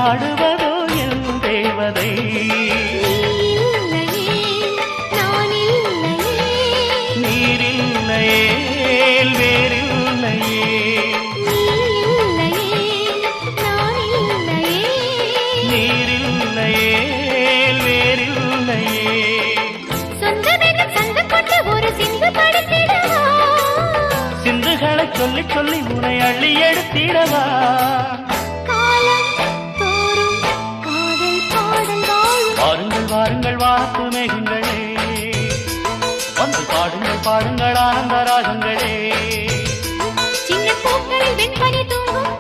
ஆடுவதோ என் தேவதை. நீரில்லையே வேறில்லையே, நீரில்லையே வேறில்லையே. சிந்துகளை சொல்லி சொல்லி உனை அள்ளி எடுத்திடவா. வாருங்கள் வாருங்கள் வாத்து மேகங்களே, வந்து பாடுங்கள் பாடுங்கள் ஆனந்த ராகங்களே. சின்ன பூக்களில் வெண்பனி தூங்கும்